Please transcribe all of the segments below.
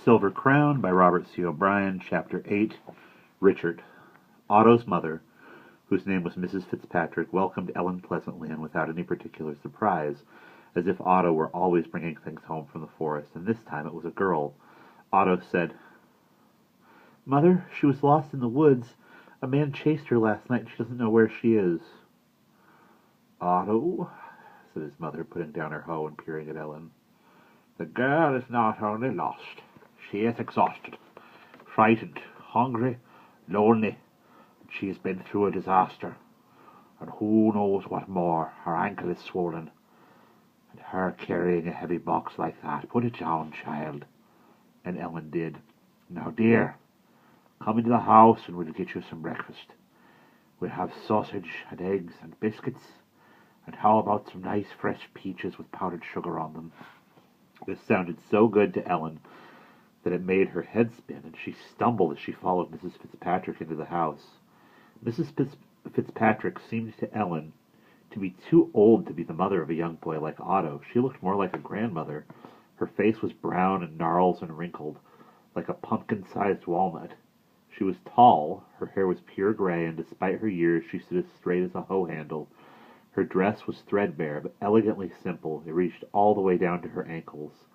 Silver Crown by Robert C. O'Brien, Chapter 8, Richard. Otto's mother, whose name was Mrs. Fitzpatrick, welcomed Ellen pleasantly and without any particular surprise, as if Otto were always bringing things home from the forest, and this time it was a girl. Otto said, "Mother, she was lost in the woods. A man chased her last night and she doesn't know where she is." "Otto," said his mother, putting down her hoe and peering at Ellen, "the girl is not only lost. She is exhausted, frightened, hungry, lonely. She has been through a disaster, and who knows what more. Her ankle is swollen, and her carrying a heavy box like that. Put it down, child." And Ellen did. "Now, dear, come into the house and we'll get you some breakfast. We'll have sausage and eggs and biscuits, and how about some nice fresh peaches with powdered sugar on them?" This sounded so good to Ellen that it made her head spin, and she stumbled as she followed Mrs. Fitzpatrick into the house. Mrs. Fitzpatrick seemed to Ellen to be too old to be the mother of a young boy like Otto. She looked more like a grandmother. Her face was brown and gnarled and wrinkled, like a pumpkin-sized walnut. She was tall, her hair was pure gray, and despite her years she stood as straight as a hoe handle. Her dress was threadbare, but elegantly simple. It reached all the way down to her ankles,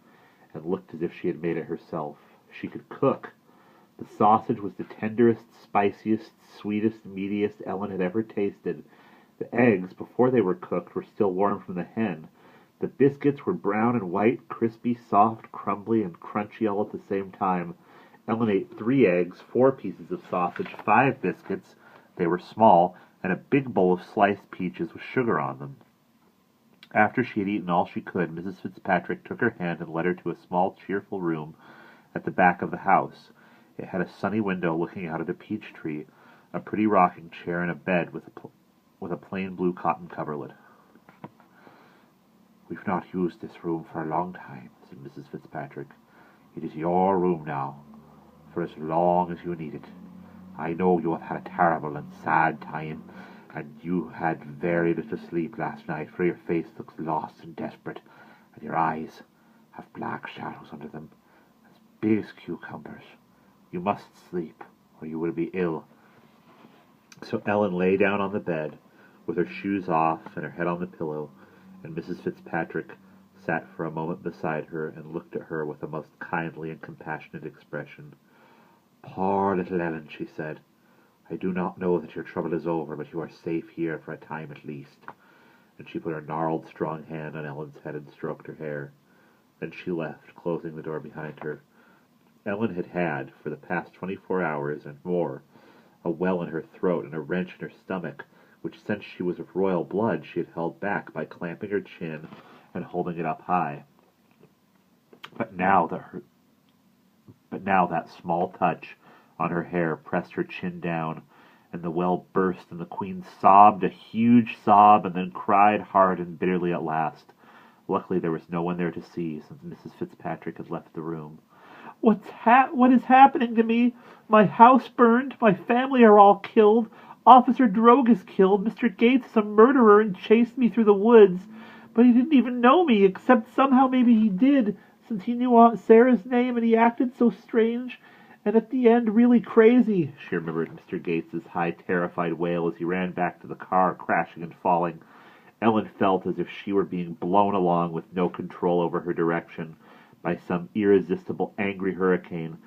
and looked as if she had made it herself. She could cook. The sausage was the tenderest, spiciest, sweetest, meatiest Ellen had ever tasted. The eggs, before they were cooked, were still warm from the hen. The biscuits were brown and white, crispy, soft, crumbly, and crunchy all at the same time. Ellen ate 3 eggs, 4 pieces of sausage, 5 biscuits, they were small, and a big bowl of sliced peaches with sugar on them. After she had eaten all she could, Mrs. Fitzpatrick took her hand and led her to a small, cheerful room at the back of the house. It had a sunny window looking out at a peach tree, a pretty rocking chair, and a bed with a plain blue cotton coverlet. "We've not used this room for a long time," said Mrs. Fitzpatrick. "It is your room now, for as long as you need it. I know you have had a terrible and sad time, and you had very little sleep last night, for your face looks lost and desperate, and your eyes have black shadows under them, as big as cucumbers. You must sleep, or you will be ill." So Ellen lay down on the bed, with her shoes off and her head on the pillow, and Mrs. Fitzpatrick sat for a moment beside her and looked at her with a most kindly and compassionate expression. "Poor little Ellen," she said, "I do not know that your trouble is over, but you are safe here for a time at least." And she put her gnarled, strong hand on Ellen's head and stroked her hair. Then she left, closing the door behind her. Ellen had, for the past 24 hours and more, a well in her throat and a wrench in her stomach, which, since she was of royal blood, she had held back by clamping her chin and holding it up high. But now that small touch on her hair pressed her chin down, and the well burst, and the Queen sobbed a huge sob, and then cried hard and bitterly at last. Luckily there was no one there to see, since Mrs. Fitzpatrick had left the room. What is happening to me? My house burned, my family are all killed, Officer Drogue is killed, Mr. Gates is a murderer and chased me through the woods, but he didn't even know me, except somehow maybe he did, since he knew Aunt Sarah's name, and he acted so strange, and at the end really crazy." She remembered Mr. Gates's high, terrified wail as he ran back to the car, crashing and falling. Ellen felt as if she were being blown along with no control over her direction by some irresistible, angry hurricane,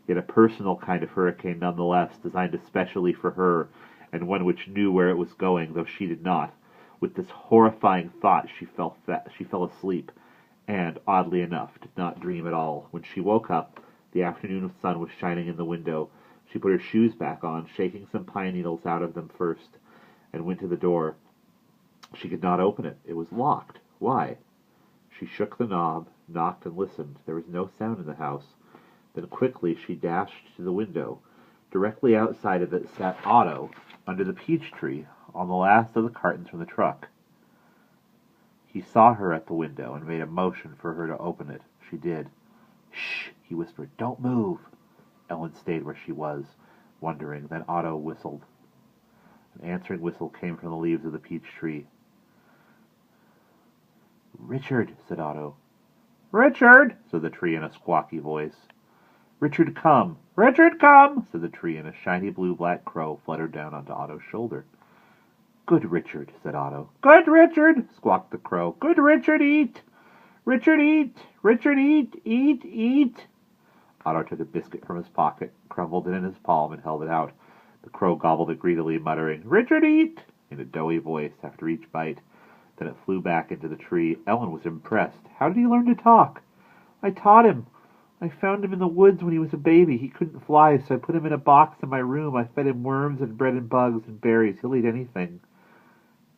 yet a personal kind of hurricane nonetheless, designed especially for her, and one which knew where it was going, though she did not. With this horrifying thought she fell asleep, and, oddly enough, did not dream at all. When she woke up, the afternoon sun was shining in the window. She put her shoes back on, shaking some pine needles out of them first, and went to the door. She could not open it. It was locked. Why? She shook the knob, knocked, and listened. There was no sound in the house. Then quickly she dashed to the window. Directly outside of it sat Otto, under the peach tree, on the last of the cartons from the truck. He saw her at the window and made a motion for her to open it. She did. "Shh," he whispered. "Don't move." Ellen stayed where she was, wondering. Then Otto whistled. An answering whistle came from the leaves of the peach tree. "Richard," said Otto. "Richard," said the tree in a squawky voice. Richard, come! Richard, come! said the tree, and a shiny blue-black crow fluttered down onto Otto's shoulder. Good Richard, said Otto. Good Richard, squawked the crow. Good Richard, eat! Richard, eat! Richard, eat! Eat, eat! Otto took a biscuit from his pocket, crumbled it in his palm, and held it out. The crow gobbled it greedily, muttering, Richard, eat! in a doughy voice after each bite. Then it flew back into the tree. Ellen was impressed. How did he learn to talk? I taught him. I found him in the woods when he was a baby. He couldn't fly, so I put him in a box in my room. I fed him worms and bread and bugs and berries. He'll eat anything.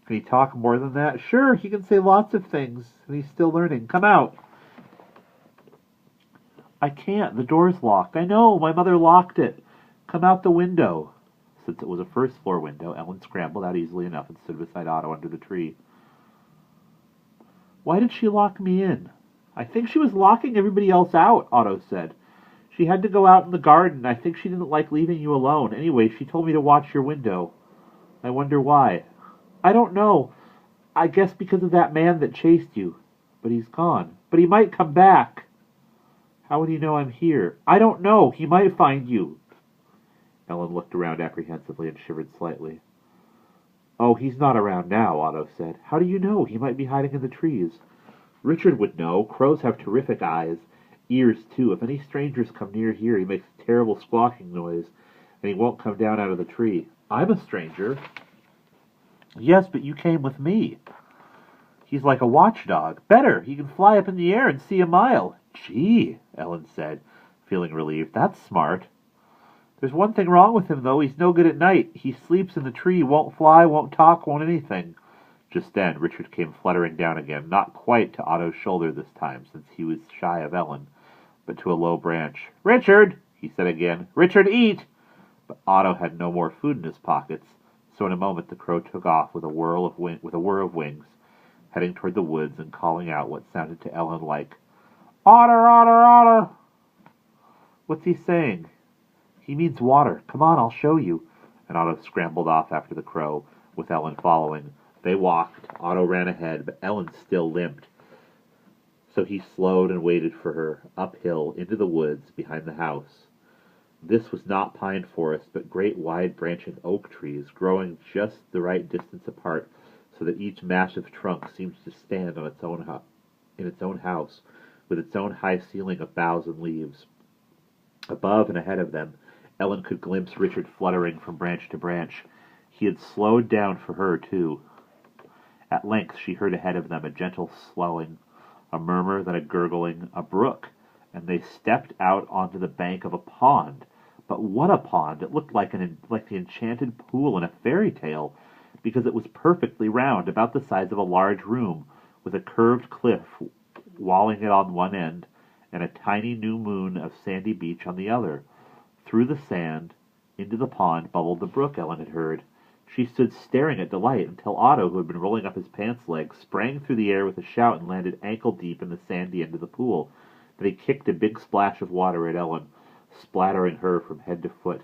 Can he talk more than that? Sure, he can say lots of things, and he's still learning. Come out. I can't. The door's locked. I know. My mother locked it. Come out the window. Since it was a first-floor window, Ellen scrambled out easily enough and stood beside Otto under the tree. Why did she lock me in? I think she was locking everybody else out, Otto said. She had to go out in the garden. I think she didn't like leaving you alone. Anyway, she told me to watch your window. I wonder why. I don't know. I guess because of that man that chased you. But he's gone. But he might come back. How would he know I'm here? I don't know. He might find you. Ellen looked around apprehensively and shivered slightly. Oh, he's not around now, Otto said. How do you know? He might be hiding in the trees. Richard would know. Crows have terrific eyes. Ears, too. If any strangers come near here, he makes a terrible squawking noise, and he won't come down out of the tree. I'm a stranger. Yes, but you came with me. He's like a watchdog. Better. He can fly up in the air and see a mile. Gee, Ellen said, feeling relieved. That's smart. There's one thing wrong with him, though. He's no good at night. He sleeps in the tree, won't fly, won't talk, won't anything. Just then, Richard came fluttering down again, not quite to Otto's shoulder this time, since he was shy of Ellen, but to a low branch. Richard, he said again. Richard, eat! But Otto had no more food in his pockets, so in a moment the crow took off with a whir of wings, heading toward the woods and calling out what sounded to Ellen like, Otter, otter, otter! What's he saying? He means water. Come on, I'll show you. And Otto scrambled off after the crow, with Ellen following. They walked. Otto ran ahead, but Ellen still limped. So he slowed and waited for her, uphill, into the woods, behind the house. This was not pine forest, but great wide branching oak trees, growing just the right distance apart, so that each massive trunk seemed to stand on its own in its own house, with its own high ceiling of boughs and leaves. Above and ahead of them, Ellen could glimpse Richard fluttering from branch to branch. He had slowed down for her, too. At length she heard ahead of them a gentle swelling, a murmur, then a gurgling, a brook, and they stepped out onto the bank of a pond. But what a pond! It looked like the enchanted pool in a fairy tale, because it was perfectly round, about the size of a large room, with a curved cliff walling it on one end, and a tiny new moon of sandy beach on the other. Through the sand, into the pond, bubbled the brook Ellen had heard. She stood staring at delight until Otto, who had been rolling up his pants legs, sprang through the air with a shout and landed ankle-deep in the sandy end of the pool. Then he kicked a big splash of water at Ellen, splattering her from head to foot.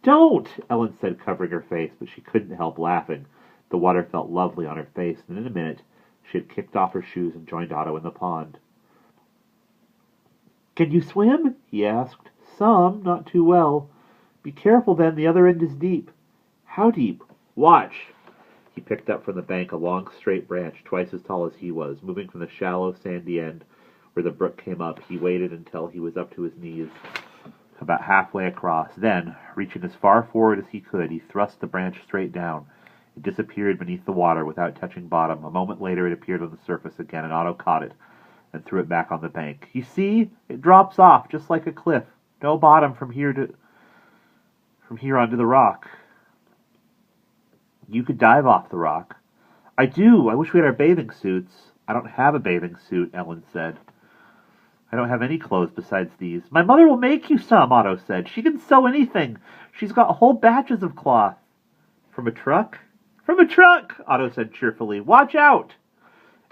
Don't! Ellen said, covering her face, but she couldn't help laughing. The water felt lovely on her face, and in a minute she had kicked off her shoes and joined Otto in the pond. Can you swim? He asked. Some, not too well. Be careful, then, the other end is deep. How deep? Watch! He picked up from the bank a long, straight branch, twice as tall as he was. Moving from the shallow, sandy end where the brook came up, he waited until he was up to his knees, about halfway across. Then, reaching as far forward as he could, he thrust the branch straight down. It disappeared beneath the water without touching bottom. A moment later it appeared on the surface again, and Otto caught it and threw it back on the bank. You see? It drops off, just like a cliff. No bottom from here onto the rock. You could dive off the rock. I do. I wish we had our bathing suits. I don't have a bathing suit, Ellen said. I don't have any clothes besides these. My mother will make you some, Otto said. She can sew anything. She's got whole batches of cloth. From a truck? From a truck, Otto said cheerfully. Watch out!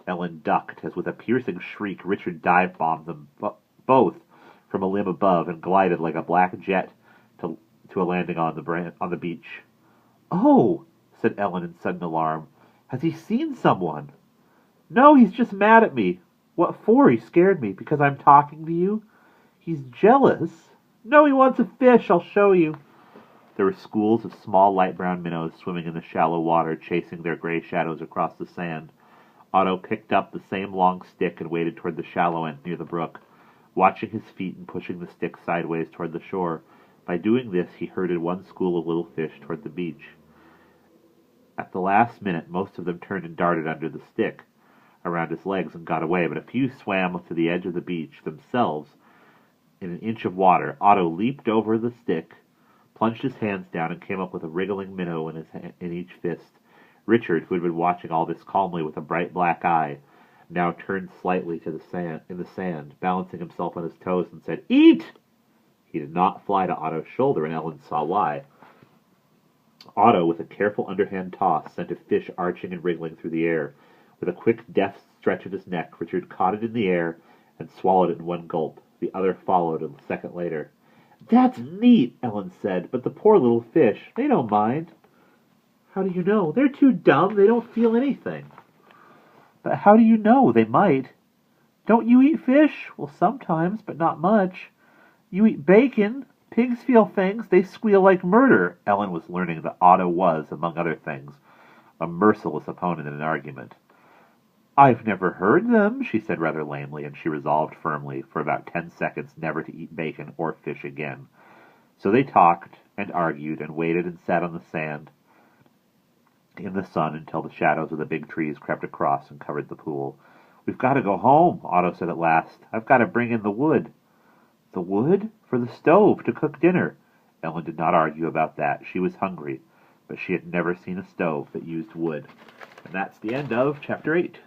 Ellen ducked as with a piercing shriek Richard dive-bombed them both from a limb above and glided like a black jet to a landing on the beach. Oh, said Ellen in sudden alarm. Has he seen someone? No, he's just mad at me. What for? He scared me. Because I'm talking to you? He's jealous. No, he wants a fish. I'll show you. There were schools of small light brown minnows swimming in the shallow water, chasing their gray shadows across the sand. Otto picked up the same long stick and waded toward the shallow end near the brook, watching his feet and pushing the stick sideways toward the shore. By doing this, he herded one school of little fish toward the beach. At the last minute, most of them turned and darted under the stick around his legs and got away, but a few swam to the edge of the beach themselves in an inch of water. Otto leaped over the stick, plunged his hands down, and came up with a wriggling minnow in each fist. Richard, who had been watching all this calmly with a bright black eye, now turned slightly to the sand, balancing himself on his toes, and said, "Eat!" He did not fly to Otto's shoulder, and Ellen saw why. Otto, with a careful underhand toss, sent a fish arching and wriggling through the air. With a quick, deft stretch of his neck, Richard caught it in the air and swallowed it in one gulp. The other followed a second later. "That's neat," Ellen said, "but the poor little fish, they don't mind." "How do you know? They're too dumb. They don't feel anything." "But how do you know? They might." "Don't you eat fish?" "Well, sometimes, but not much." "You eat bacon. Pigs feel things. They squeal like murder." Ellen was learning that Otto was, among other things, a merciless opponent in an argument. "I've never heard them," she said rather lamely, and she resolved firmly, for about 10 seconds, never to eat bacon or fish again. So they talked and argued and waited and sat on the sand in the sun until the shadows of the big trees crept across and covered the pool. "We've got to go home," Otto said at last. "I've got to bring in the wood." "The wood?" "For the stove, to cook dinner." Ellen did not argue about that. She was hungry, but she had never seen a stove that used wood. And that's the end of Chapter 8.